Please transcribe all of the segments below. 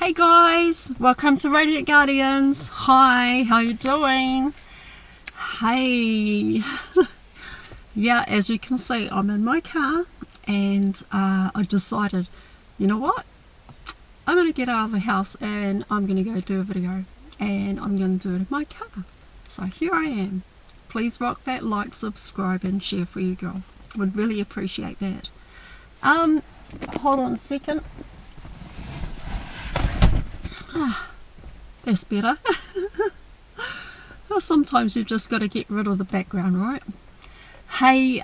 Hey guys, welcome to Radiant Guardians. Hi, how you doing? Hey. Yeah, as you can see, I'm in my car and I decided, you know what? I'm going to get out of the house and I'm going to go do a video, and I'm going to do it in my car. So here I am. Please rock that like, subscribe and share for you girl. Would really appreciate that. Hold on a second. That's better. Well, sometimes you've just got to get rid of the background, right? Hey,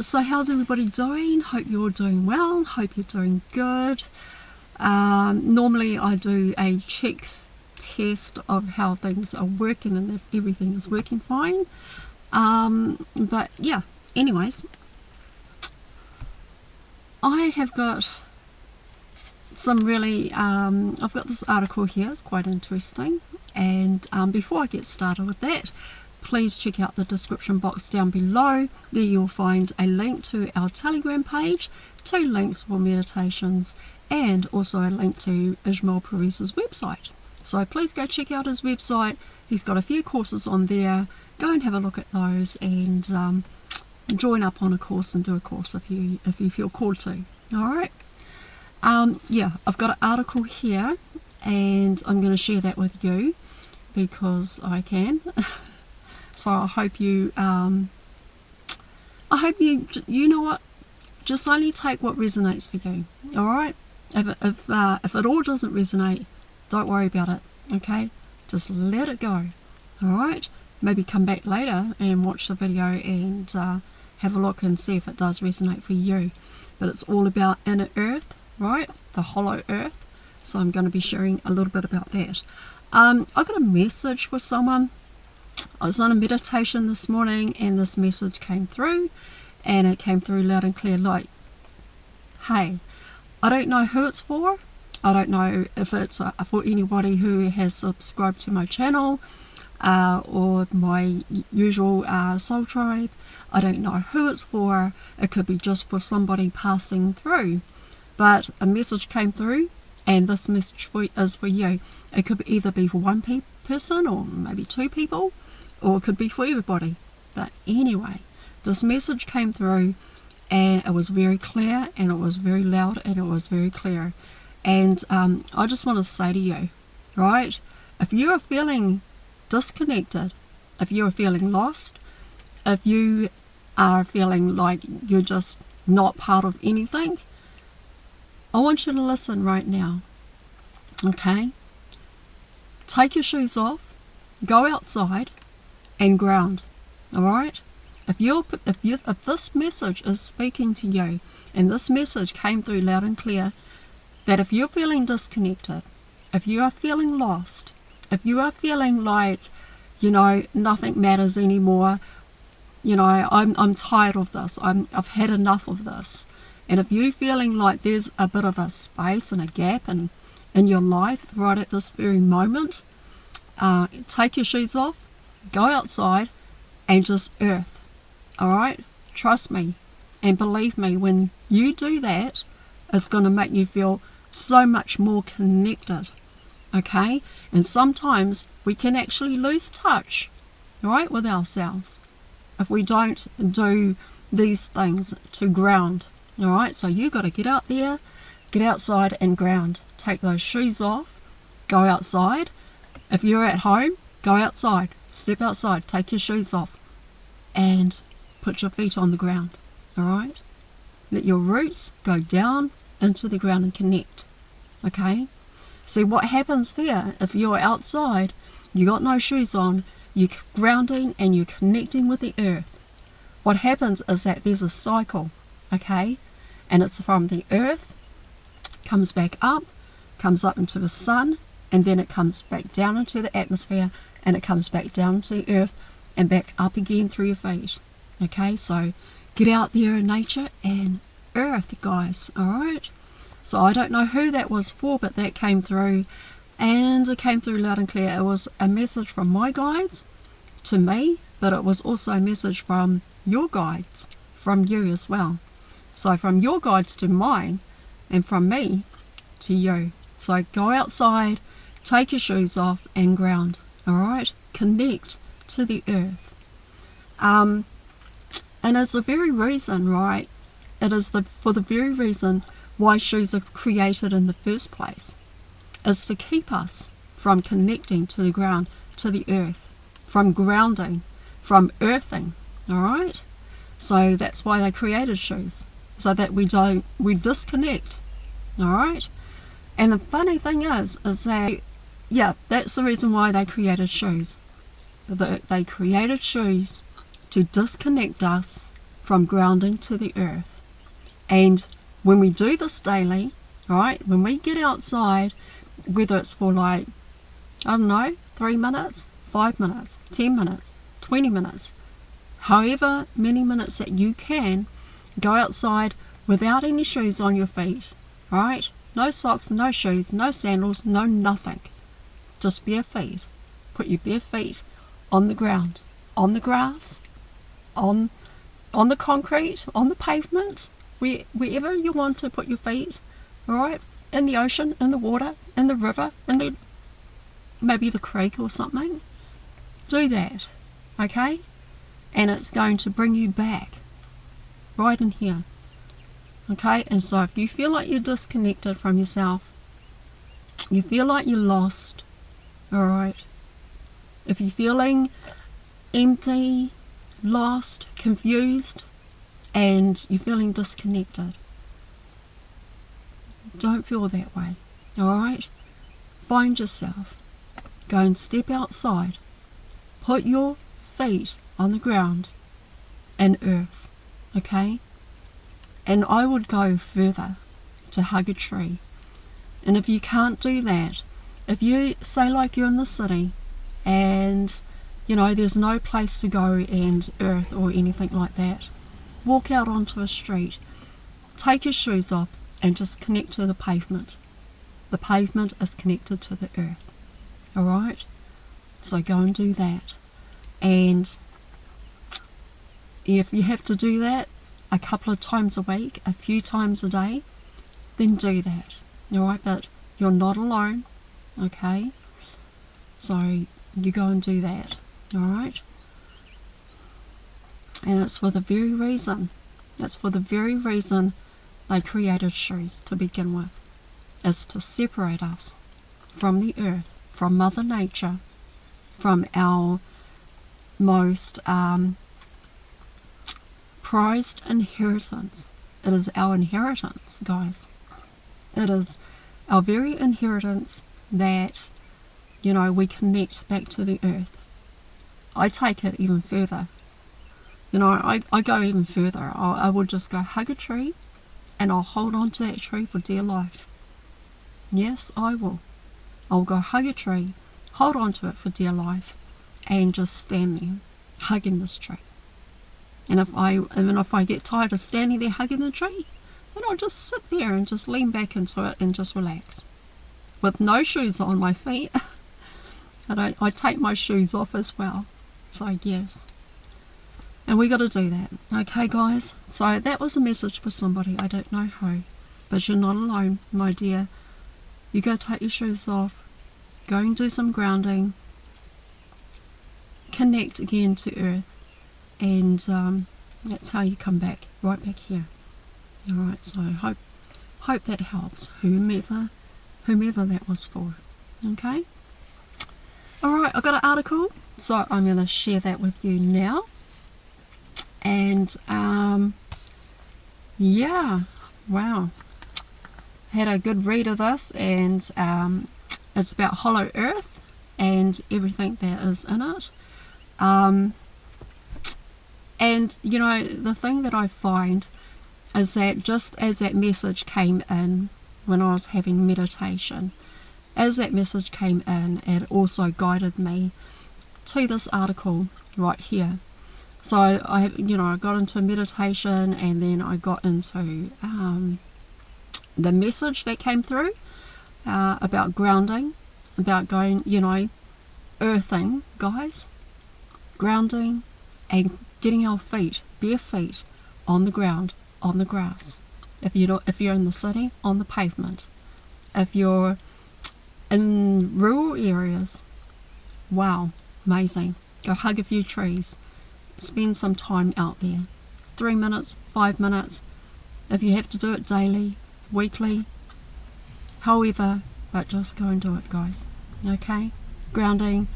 so how's everybody doing? Hope you're doing well. Hope you're doing good. Normally I do a check test of how things are working and if everything is working fine. But yeah, anyways, I have got some really, I've got this article here, it's quite interesting, and before I get started with that, please check out the description box down below. There you'll find a link to our Telegram page, 2 links for meditations, and also a link to Ismael Perez's website. So please go check out his website. He's got a few courses on there. Go and have a look at those and join up on a course and do a course if you feel called to. Alright. Yeah, I've got an article here and I'm going to share that with you because I can. So I hope you you know what, just only take what resonates for you. Alright, if it all doesn't resonate, don't worry about it, okay? Just let it go. Alright, maybe come back later and watch the video and have a look and see if it does resonate for you. But it's all about inner earth, right? The hollow earth. So I'm going to be sharing a little bit about that. I got a message for someone. I was on a meditation this morning and this message came through, and it came through loud and clear like, hey, I don't know who it's for. I don't know if it's for anybody who has subscribed to my channel or my usual soul tribe. I don't know who it's for. It could be just for somebody passing through. But a message came through, and this message is for you. It could either be for one person or maybe 2 people, or it could be for everybody. But anyway, this message came through and it was very clear and it was very loud and it was very clear. And I just want to say to you, right, if you are feeling disconnected, if you are feeling lost, if you are feeling like you're just not part of anything, I want you to listen right now, okay? Take your shoes off, go outside and ground, alright? If this message is speaking to you, and this message came through loud and clear, that if you're feeling disconnected, if you are feeling lost, if you are feeling like, you know, nothing matters anymore, you know, I'm tired of this, I've had enough of this, and if you're feeling like there's a bit of a space and a gap in your life right at this very moment, take your shoes off, go outside and just earth. Alright? Trust me and believe me, when you do that, it's going to make you feel so much more connected. Okay? And sometimes we can actually lose touch, right, with ourselves if we don't do these things to ground. Alright, so you got to get out there, get outside and ground. Take those shoes off, go outside. If you're at home, go outside, step outside, take your shoes off and put your feet on the ground. Alright, let your roots go down into the ground and connect. Okay, see what happens there. If you're outside, you got no shoes on, you're grounding and you're connecting with the earth. What happens is that there's a cycle. Okay, and it's from the earth, comes back up into the sun, and then it comes back down into the atmosphere, and it comes back down to the earth and back up again through your feet. Okay, so get out there in nature and earth, guys. Alright, so I don't know who that was for, but that came through, and it came through loud and clear. It was a message from my guides to me, but it was also a message from your guides, from you as well. So from your guides to mine, and from me to you. So go outside, take your shoes off and ground. Alright? Connect to the earth. And it's the very reason, right? It is for the very reason why shoes are created in the first place. Is to keep us from connecting to the ground, to the earth, from grounding, from earthing. Alright? So that's why they created shoes. So that we disconnect. Alright? And the funny thing is that, yeah, that's the reason why they created shoes. They created shoes to disconnect us from grounding to the earth. And when we do this daily, right, when we get outside, whether it's for like, I don't know, 3 minutes, 5 minutes, 10 minutes, 20 minutes, however many minutes that you can, go outside without any shoes on your feet, right? No socks, no shoes, no sandals, no nothing. Just bare feet. Put your bare feet on the ground, on the grass, on the concrete, on the pavement, wherever you want to put your feet, alright? In the ocean, in the water, in the river, maybe the creek or something. Do that, okay? And it's going to bring you back, right in here. Okay, and so if you feel like you're disconnected from yourself, you feel like you're lost, alright, if you're feeling empty, lost, confused, and you're feeling disconnected, don't feel that way, alright? Find yourself, go and step outside, put your feet on the ground and earth, okay? And I would go further to hug a tree. And if you can't do that, if you say like you're in the city and you know there's no place to go and earth or anything like that, walk out onto a street, take your shoes off and just connect to the pavement. The pavement is connected to the earth. Alright? So go and do that. And if you have to do that a couple of times a week, a few times a day, then do that. Alright, but you're not alone, okay? So you go and do that, alright? And it's for the very reason they created shoes to begin with. It's to separate us from the earth, from Mother Nature, from our most prized inheritance. It is our inheritance, guys. It is our very inheritance that, you know, we connect back to the earth. I take it even further. You know, I go even further. I will just go hug a tree and I'll hold on to that tree for dear life. Yes, I will. I'll go hug a tree, hold on to it for dear life, and just stand there hugging this tree. And if I get tired of standing there hugging the tree, then I'll just sit there and just lean back into it and just relax. With no shoes on my feet. I take my shoes off as well. So yes. And we got to do that. Okay, guys? So that was a message for somebody. I don't know who. But you're not alone, my dear. You go take your shoes off. Go and do some grounding. Connect again to earth. And that's how you come back. Right back here. Alright, so hope that helps. Whomever that was for. Okay? Alright, I've got an article. So I'm going to share that with you now. And yeah, wow, had a good read of this, and it's about Hollow Earth and everything that is in it. And you know, the thing that I find is that just as that message came in when I was having meditation, as that message came in, it also guided me to this article right here. So I got into meditation, and then I got into the message that came through about grounding, about going, earthing, guys, grounding, and getting our feet, bare feet, on the ground, on the grass. If you're in the city, on the pavement. If you're in rural areas, wow, amazing. Go hug a few trees, spend some time out there. 3 minutes, 5 minutes, if you have to do it daily, weekly, however, but just go and do it, guys. Okay? Grounding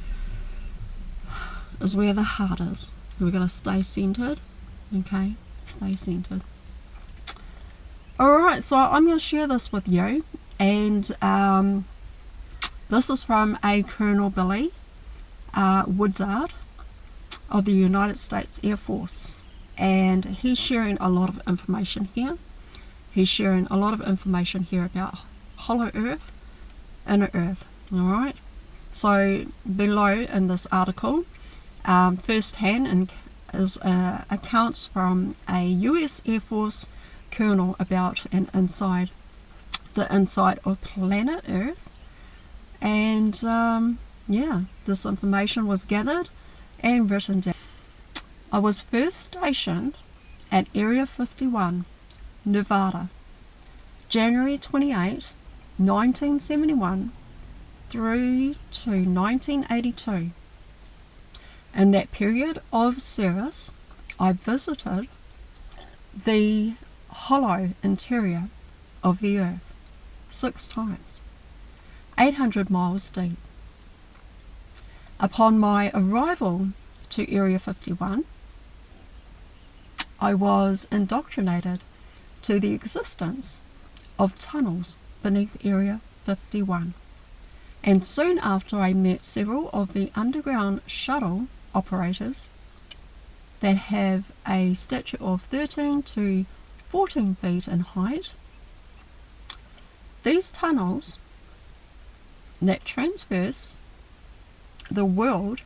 is where the heart is. We're going to stay centered. Okay? Stay centered. Alright, so I'm going to share this with you. And this is from a Colonel Billie, Woodard of the United States Air Force. And he's sharing a lot of information here. He's sharing a lot of information here about hollow earth, inner earth. Alright? So below in this article, first hand is accounts from a US Air Force colonel about the inside of planet Earth. And yeah, this information was gathered and written down. I was first stationed at Area 51, Nevada, January 28, 1971 through to 1982. In that period of service, I visited the hollow interior of the Earth 6 times, 800 miles deep. Upon my arrival to Area 51, I was indoctrinated to the existence of tunnels beneath Area 51, and soon after I met several of the underground shuttle operators that have a stature of 13 to 14 feet in height. These tunnels that traverse the world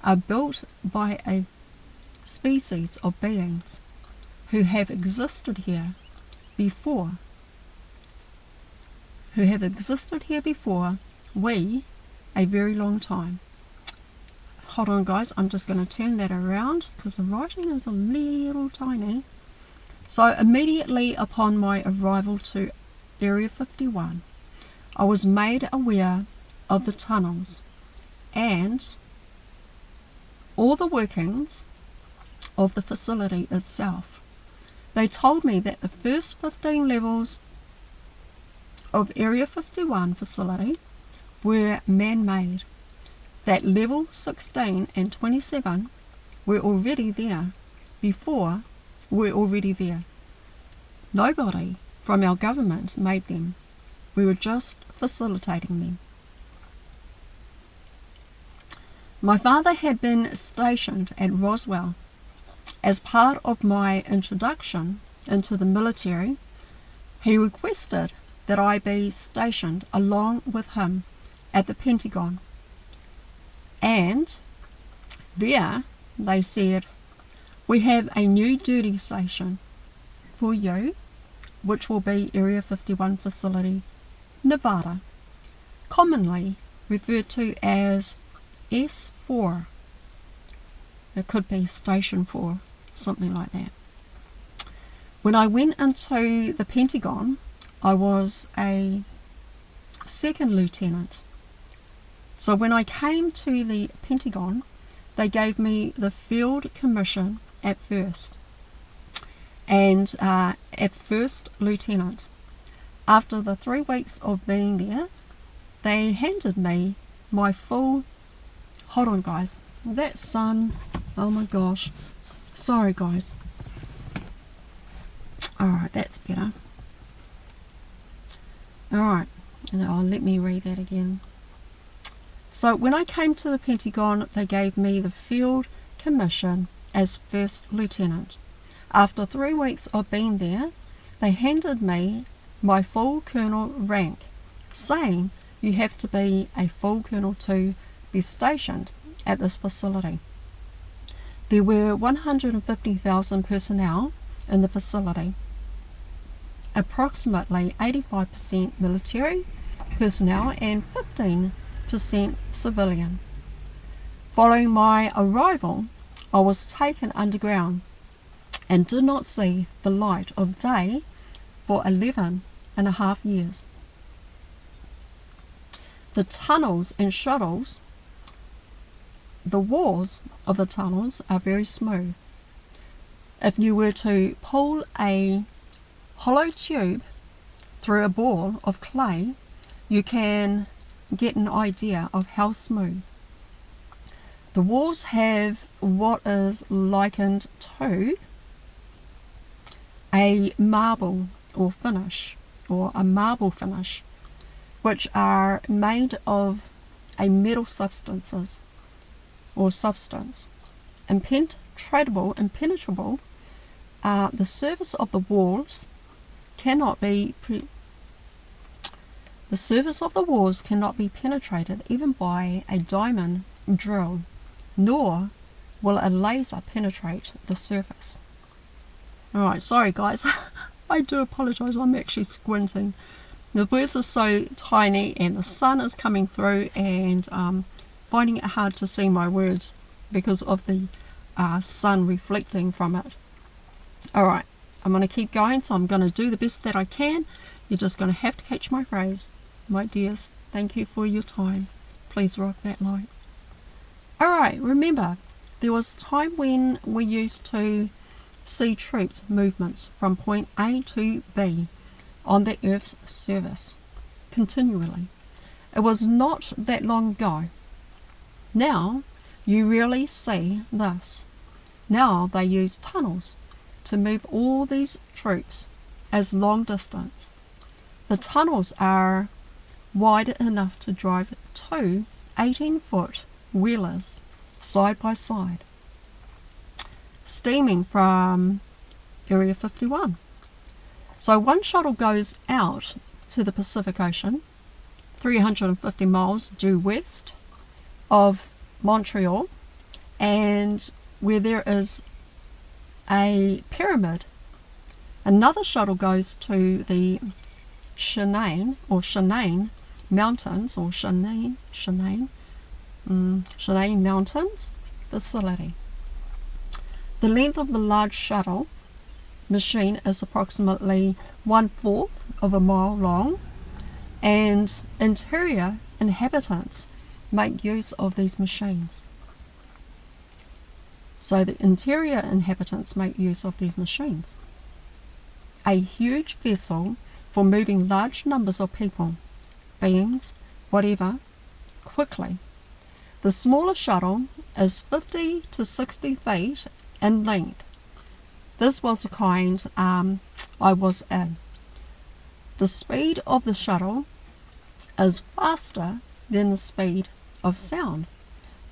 are built by a species of beings who have existed here before. We, a very long time. Hold on, guys, I'm just going to turn that around because the writing is a little tiny. So immediately upon my arrival to Area 51, I was made aware of the tunnels and all the workings of the facility itself. They told me that the first 15 levels of Area 51 facility were man-made, that level 16 and 27 were already there Nobody from our government made them. We were just facilitating them. My father had been stationed at Roswell. As part of my introduction into the military, he requested that I be stationed along with him at the Pentagon. And there they said, "We have a new duty station for you, which will be Area 51 facility, Nevada, commonly referred to as S4. It could be Station 4, something like that. When I went into the Pentagon, I was a second lieutenant. So when I came to the Pentagon, they gave me the field commission at first, and at first lieutenant. After the 3 weeks of being there, they handed me my full... Hold on, guys. That sun, oh my gosh. Sorry, guys. Alright, that's better. Alright, now let me read that again. So when I came to the Pentagon, they gave me the field commission as first lieutenant. After 3 weeks of being there, they handed me my full colonel rank, saying you have to be a full colonel to be stationed at this facility. There were 150,000 personnel in the facility, approximately 85% military personnel and 15% civilian. Following my arrival, I was taken underground and did not see the light of day for 11.5 years. the tunnels and shuttles, the walls of the tunnels are very smooth. If you were to pull a hollow tube through a ball of clay, you can get an idea of how smooth. The walls have what is likened to a marble or finish, or a marble finish, which are made of a metal substance. Impenetrable, the surface of the walls cannot be penetrated even by a diamond drill, nor will a laser penetrate the surface. Alright, sorry guys, I do apologise, I'm actually squinting. The words are so tiny and the sun is coming through, and finding it hard to see my words because of the sun reflecting from it. Alright, I'm going to keep going, so I'm going to do the best that I can. You're just going to have to catch my phrase. My dears, thank you for your time. Please rock that like. Alright, remember, there was a time when we used to see troops' movements from point A to B on the Earth's surface continually. It was not that long ago. Now you rarely see this. Now they use tunnels to move all these troops as long distance. The tunnels are wide enough to drive two 18-foot wheelers side by side, steaming from Area 51. So one shuttle goes out to the Pacific Ocean, 350 miles due west of Montreal, and where there is a pyramid. Another shuttle goes to the Shanane Mountains, or Shanane Mountains facility. The length of the large shuttle machine is approximately 1/4 of a mile long, and interior inhabitants make use of these machines. So the interior inhabitants make use of these machines. A huge vessel for moving large numbers of people, beings, whatever, quickly. The smaller shuttle is 50 to 60 feet in length. This was the kind I was in. The speed of the shuttle is faster than the speed of sound.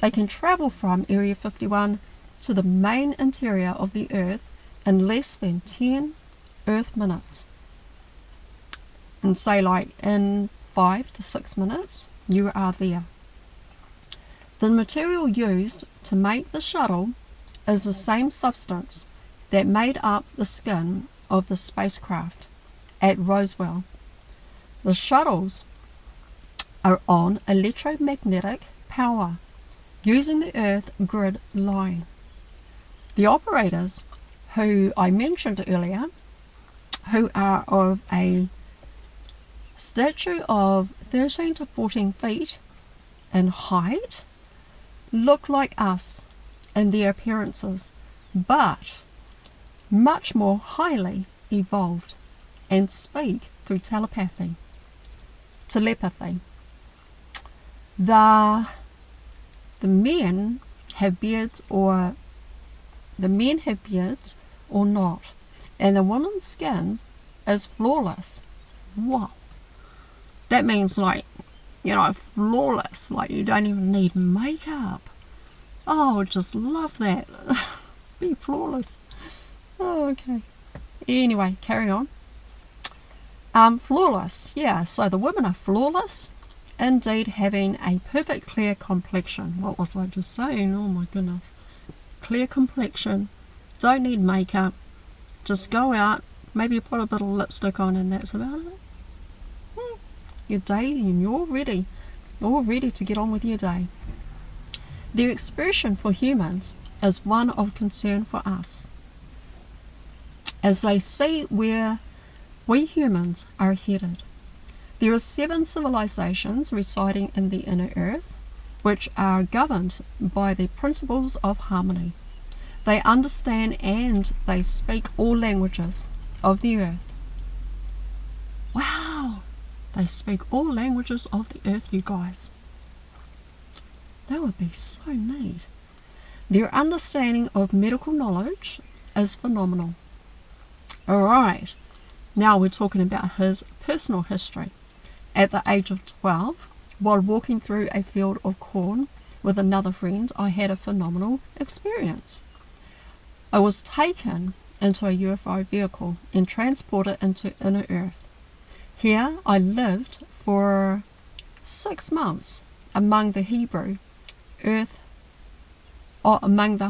They can travel from Area 51 to the main interior of the Earth in less than 10 Earth minutes. And say like in 5 to 6 minutes, you are there. The material used to make the shuttle is the same substance that made up the skin of the spacecraft at Roswell. The shuttles are on electromagnetic power using the Earth grid line. The operators, who I mentioned earlier, who are of a stature of 13 to 14 feet in height, look like us in their appearances, but much more highly evolved, and speak through telepathy. The men have beards or not, and the woman's skin is flawless. Wow. That means like, flawless, like you don't even need makeup. Oh, I just love that. Be flawless. Oh, okay. Anyway, carry on. Flawless, yeah, so the women are flawless, indeed, having a perfect clear complexion. What was I just saying? Oh my goodness. Clear complexion, don't need makeup, just go out, maybe put a bit of lipstick on, and that's about it. Your day, and you're ready. All ready to get on with your day. Their expression for humans is one of concern for us, as they see where we humans are headed. There are 7 civilizations residing in the inner earth, which are governed by the principles of harmony. They understand and they speak all languages of the earth. Wow! They speak all languages of the earth, you guys. That would be so neat. Their understanding of medical knowledge is phenomenal. Alright, now we're talking about his personal history. At the age of 12, while walking through a field of corn with another friend, I had a phenomenal experience. I was taken into a UFO vehicle and transported into inner earth. Here I lived for 6 months among the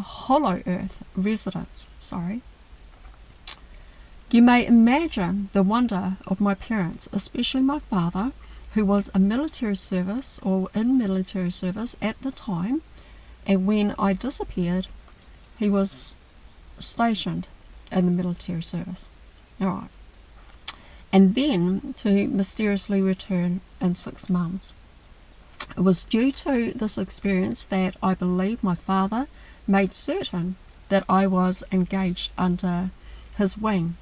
hollow earth residents. You may imagine the wonder of my parents, especially my father, who was in military service at the time, and when I disappeared, he was stationed in the military service. Alright. And then to mysteriously return in 6 months. It was due to this experience that I believe my father made certain that I was engaged under his wing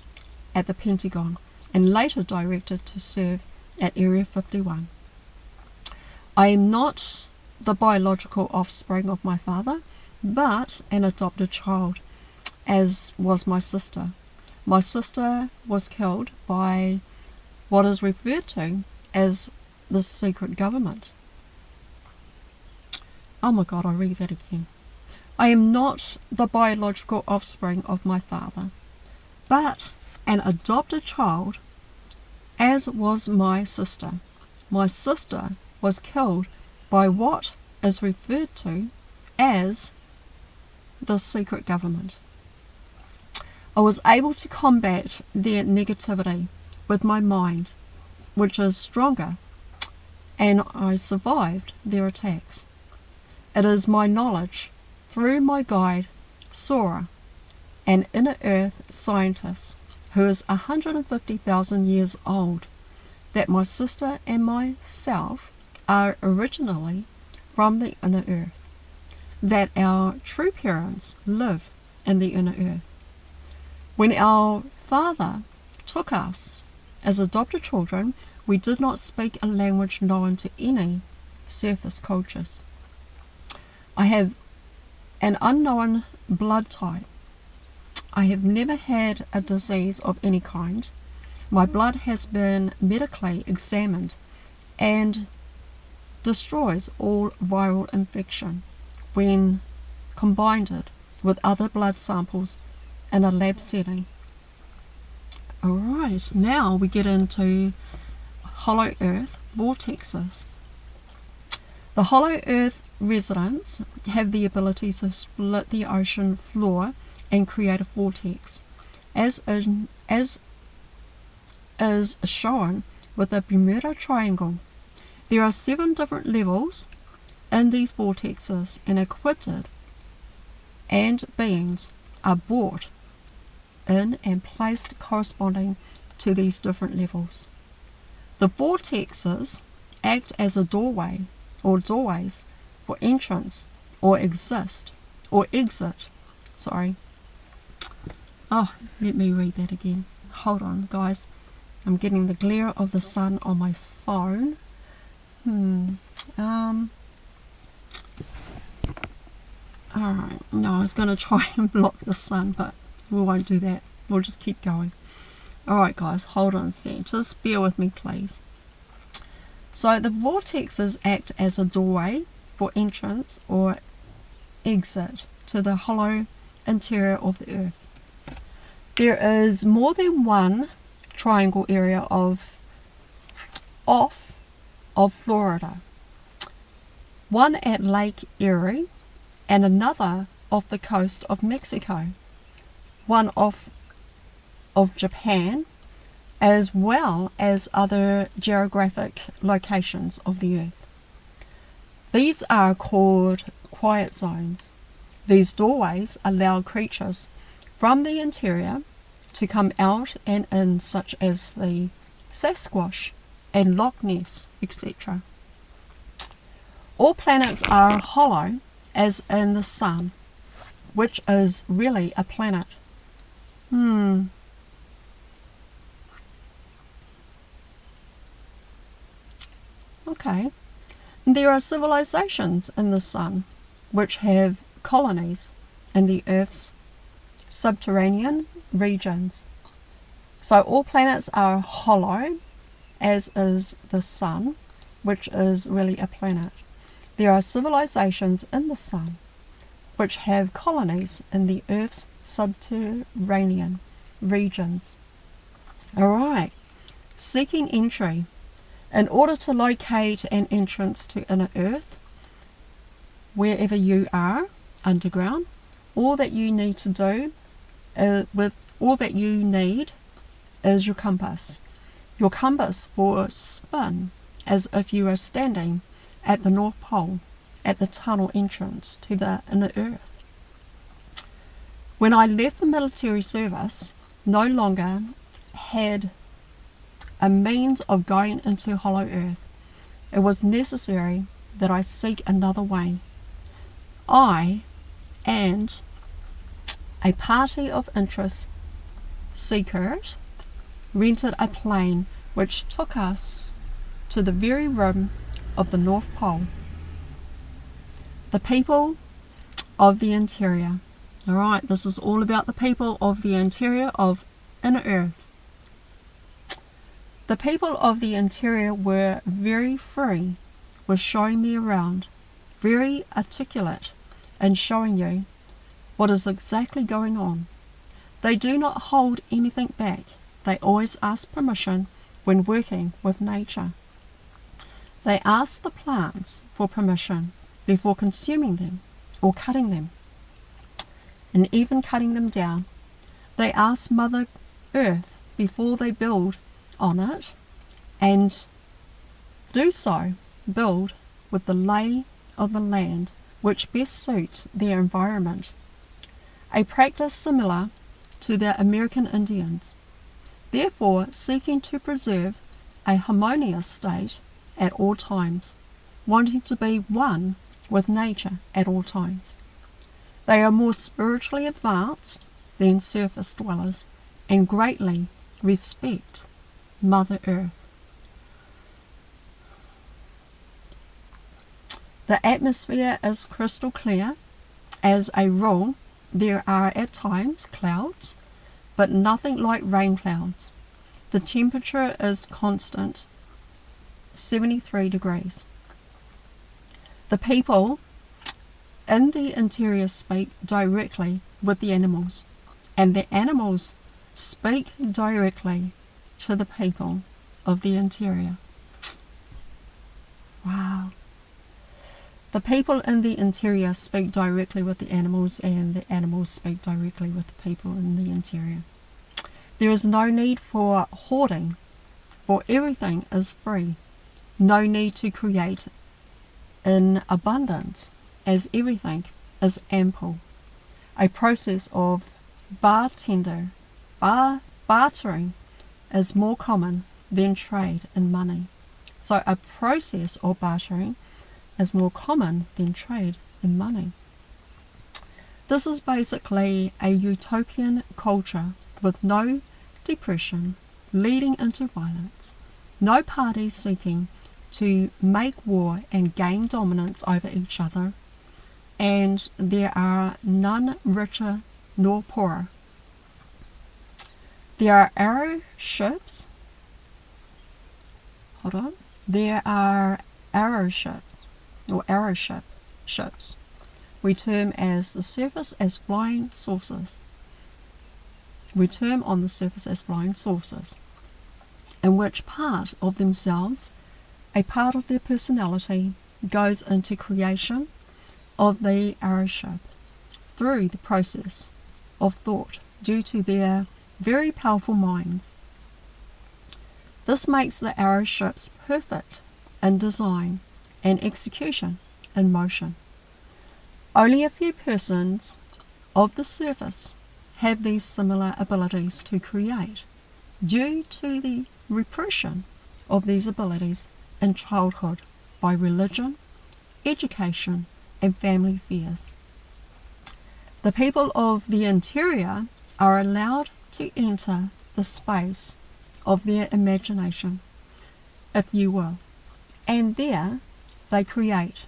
at the Pentagon and later directed to serve at Area 51. I am not the biological offspring of my father, but an adopted child, as was my sister. My sister was killed by what is referred to as the secret government. Oh my God, I'll read that again. I am not the biological offspring of my father, but an adopted child, as was my sister. My sister was killed by what is referred to as the secret government. I was able to combat their negativity with my mind, which is stronger, and I survived their attacks. It is my knowledge through my guide, Sora, an inner earth scientist who is 150,000 years old, that my sister and myself are originally from the inner earth, that our true parents live in the inner earth. When our father took us as adopted children, we did not speak a language known to any surface cultures. I have an unknown blood type. I have never had a disease of any kind. My blood has been medically examined and destroys all viral infection when combined with other blood samples in a lab setting. Alright, now we get into hollow earth vortexes. The hollow earth residents have the ability to split the ocean floor and create a vortex, as is shown with the Bermuda Triangle. There are 7 different levels in these vortexes, and equipped and beings are brought in and placed corresponding to these different levels. The vortexes act as a doorway or doorways for entrance or exit. Oh, let me read that again. Hold on, guys. I'm getting the glare of the sun on my phone. Alright, no, I was going to try and block the sun, but we won't do that. We'll just keep going. Alright guys, hold on a sec. Just bear with me, please. So the vortexes act as a doorway for entrance or exit to the hollow interior of the earth. There is more than one triangle area of Florida, one at Lake Erie and another off the coast of Mexico, one off of Japan, as well as other geographic locations of the earth. These are called quiet zones. These doorways allow creatures from the interior to come out and in, such as the Sasquatch and Loch Ness, etc. All planets are hollow, as in the Sun, which is really a planet. Okay. There are civilizations in the Sun which have colonies in the Earth's subterranean regions. So all planets are hollow, as is the Sun, which is really a planet. There are civilizations in the Sun which have colonies in the Earth's subterranean regions. Alright, seeking entry. In order to locate an entrance to inner Earth, wherever you are underground, all that you need to do is your compass. Your compass will spin as if you are standing at the North Pole at the tunnel entrance to the inner Earth. When I left the military service, no longer had a means of going into Hollow Earth. It was necessary that I seek another way. I and a party of interest seekers rented a plane which took us to the very rim of the North Pole. The people of the interior. Alright, this is all about the people of the interior of inner Earth. The people of the interior were very free with showing me around, very articulate in showing you what is exactly going on. They do not hold anything back. They always ask permission when working with nature. They ask the plants for permission before consuming them or cutting them, and even cutting them down. They ask Mother Earth before they build on it, and build with the lay of the land which best suits their environment, a practice similar to the American Indians, therefore seeking to preserve a harmonious state at all times, wanting to be one with nature at all times. They are more spiritually advanced than surface dwellers and greatly respect Mother Earth. The atmosphere is crystal clear. As a rule, there are at times clouds, but nothing like rain clouds. The temperature is constant, 73 degrees. The people in the interior speak directly with the animals, and the animals speak directly to the people of the interior. Wow. The people in the interior speak directly with the animals, and the animals speak directly with the people in the interior. There is no need for hoarding, for everything is free. No need to create in abundance, as everything is ample. A process of bartering is more common than trade in money. So a process of bartering is more common than trade in money. This is basically a utopian culture with no depression leading into violence, no parties seeking to make war and gain dominance over each other, and there are none richer nor poorer. There are arrow ships. There are arrow ships, or ships, we term as the surface as flying saucers. We term on the surface as flying saucers, in which part of themselves, a part of their personality, goes into creation of the arrow ship through the process of thought due to their very powerful minds. This makes the arrow ships perfect in design and execution in motion. Only a few persons of the surface have these similar abilities to create due to the repression of these abilities in childhood by religion, education, and family affairs. The people of the interior are allowed to enter the space of their imagination, if you will, and there they create.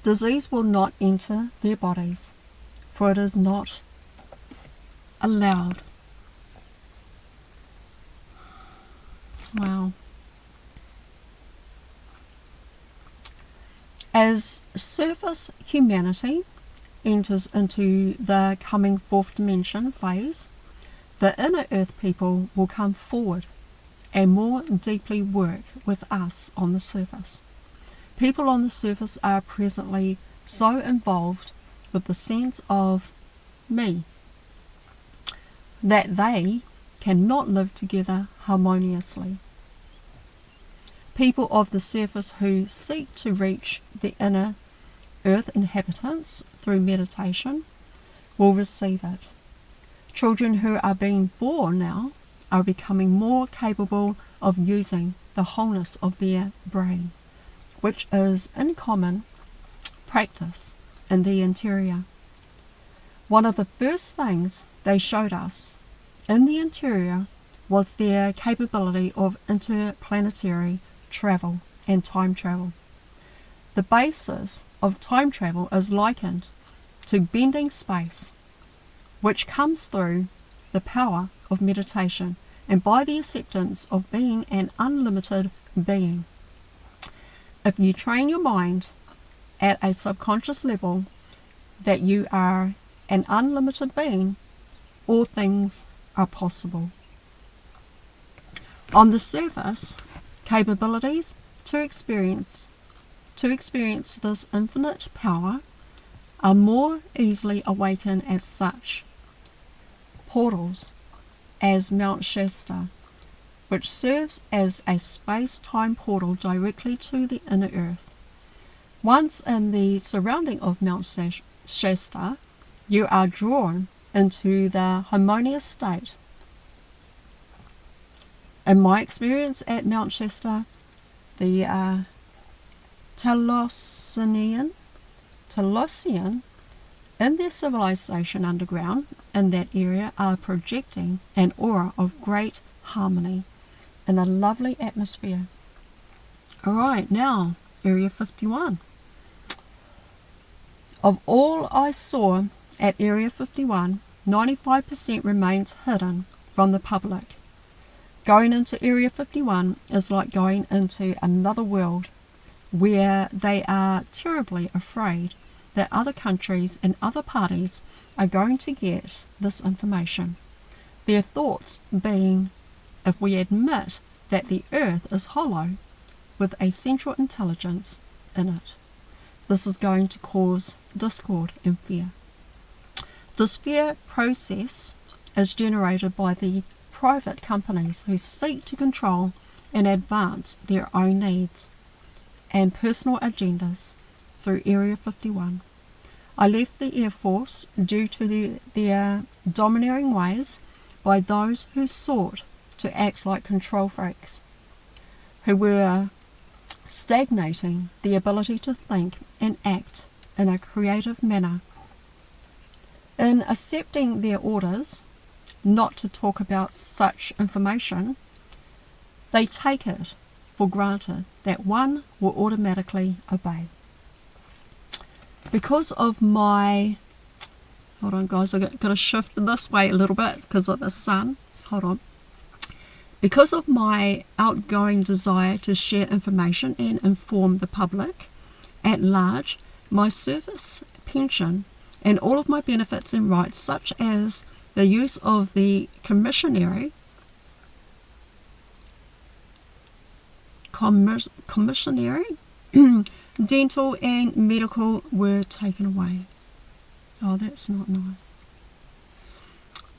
Disease will not enter their bodies, for it is not allowed. Wow. As surface humanity enters into the coming fourth dimension phase, the inner earth people will come forward and more deeply work with us on the surface. People on the surface are presently so involved with the sense of me that they cannot live together harmoniously. People of the surface who seek to reach the inner earth inhabitants through meditation will receive it. Children who are being born now are becoming more capable of using the wholeness of their brain, which is in common practice in the interior. One of the first things they showed us in the interior was their capability of interplanetary travel and time travel. The basis of time travel is likened to bending space, which comes through the power of meditation and by the acceptance of being an unlimited being. If you train your mind at a subconscious level that you are an unlimited being, all things are possible. On the surface, capabilities to experience this infinite power are more easily awakened at such portals as Mount Shasta, which serves as a space-time portal directly to the inner earth. Once in the surrounding of Mount Shasta, you are drawn into the harmonious state. In my experience at Mount Shasta, the Talosian in their civilization underground in that area are projecting an aura of great harmony in a lovely atmosphere. Alright, now Area 51. Of all I saw at Area 51, 95% remains hidden from the public. Going into Area 51 is like going into another world where they are terribly afraid that other countries and other parties are going to get this information. Their thoughts being, if we admit that the earth is hollow with a central intelligence in it, this is going to cause discord and fear. This fear process is generated by the private companies who seek to control and advance their own needs and personal agendas through Area 51. I left the Air Force due to their domineering ways by those who sought to act like control freaks, who were stagnating the ability to think and act in a creative manner. In accepting their orders not to talk about such information, they take it for granted that one will automatically obey. Because of my, hold on guys, I've got to shift this way a little bit because of the sun, hold on. Because of my outgoing desire to share information and inform the public at large, my service pension and all of my benefits and rights, such as the use of the commissionary, dental and medical, were taken away. Oh, that's not nice.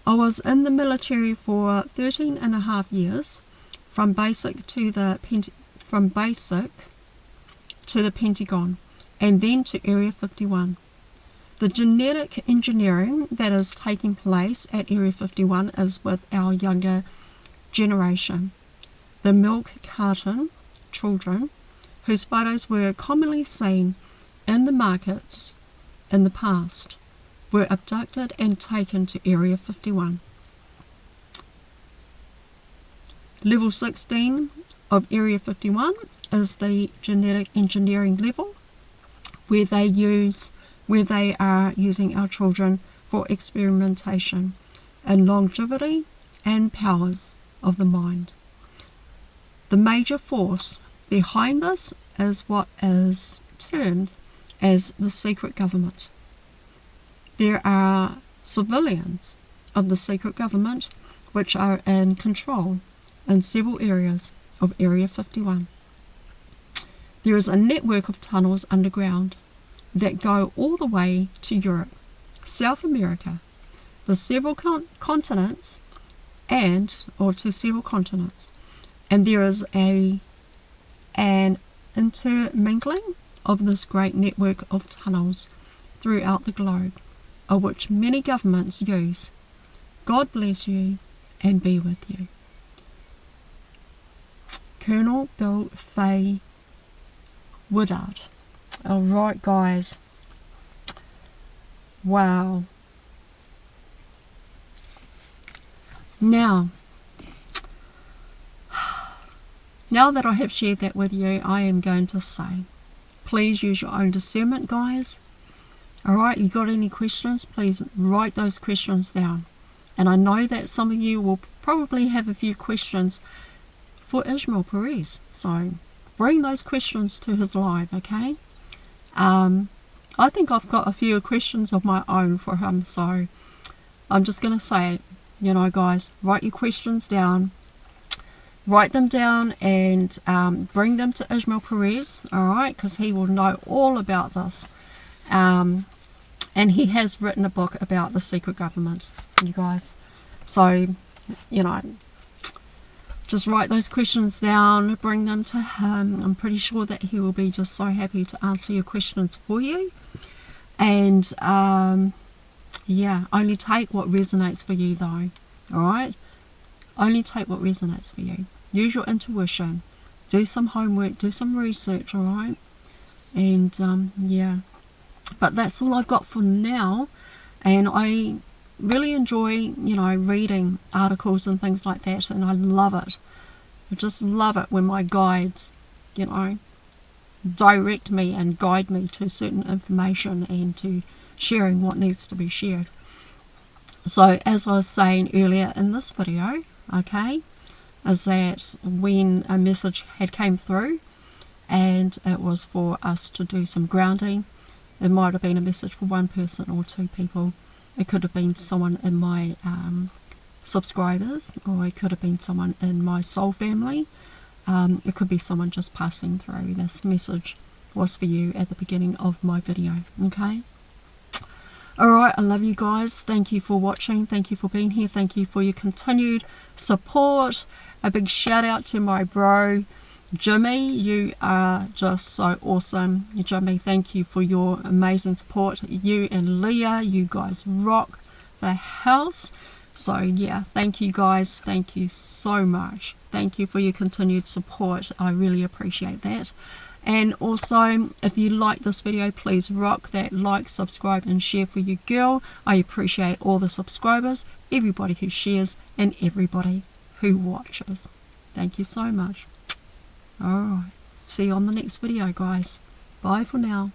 I was in the military for 13 and a half years, from basic to the Pentagon, and then to Area 51. The genetic engineering that is taking place at Area 51 is with our younger generation. The milk carton children, whose photos were commonly seen in the markets in the past, were abducted and taken to Area 51. Level 16 of Area 51 is the genetic engineering level, where they are using our children for experimentation in longevity and powers of the mind. The major force behind this is what is termed as the secret government. There are civilians of the secret government which are in control in several areas of Area 51. There is a network of tunnels underground that go all the way to Europe, South America, the several continents, or to several continents, and there is an intermingling of this great network of tunnels throughout the globe, of which many governments use. God bless you and be with you. Colonel Bill Faye Woodard. Alright guys. Wow. Now that I have shared that with you, I am going to say, please use your own discernment, guys. Alright, you got any questions, please write those questions down. And I know that some of you will probably have a few questions for Ismael Perez, so bring those questions to his live, okay? I think I've got a few questions of my own for him, so I'm just going to say, guys, write your questions down. Write them down and bring them to Ismael Perez, alright, because he will know all about this. And he has written a book about the secret government, you guys. So, just write those questions down, bring them to him. I'm pretty sure that he will be just so happy to answer your questions for you. And, only take what resonates for you, though, alright? Only take what resonates for you. Use your intuition. Do some homework, do some research, alright? And, but that's all I've got for now. And I really enjoy, reading articles and things like that, and I love it. I just love it when my guides, direct me and guide me to certain information and to sharing what needs to be shared. So, as I was saying earlier in this video, okay, is that when a message had came through and it was for us to do some grounding, it might have been a message for one person or two people. It could have been someone in my subscribers, or it could have been someone in my soul family. It could be someone just passing through. This message was for you at the beginning of my video, okay? Alright, I love you guys. Thank you for watching. Thank you for being here. Thank you for your continued support. A big shout out to my bro, Jimmy. You are just so awesome. Jimmy, thank you for your amazing support. You and Leah, you guys rock the house. So yeah, thank you guys. Thank you so much. Thank you for your continued support. I really appreciate that. And also, if you like this video, please rock that like, subscribe and share for your girl. I appreciate all the subscribers, everybody who shares, and everybody who watches. Thank you so much. Alright, see you on the next video, guys. Bye for now.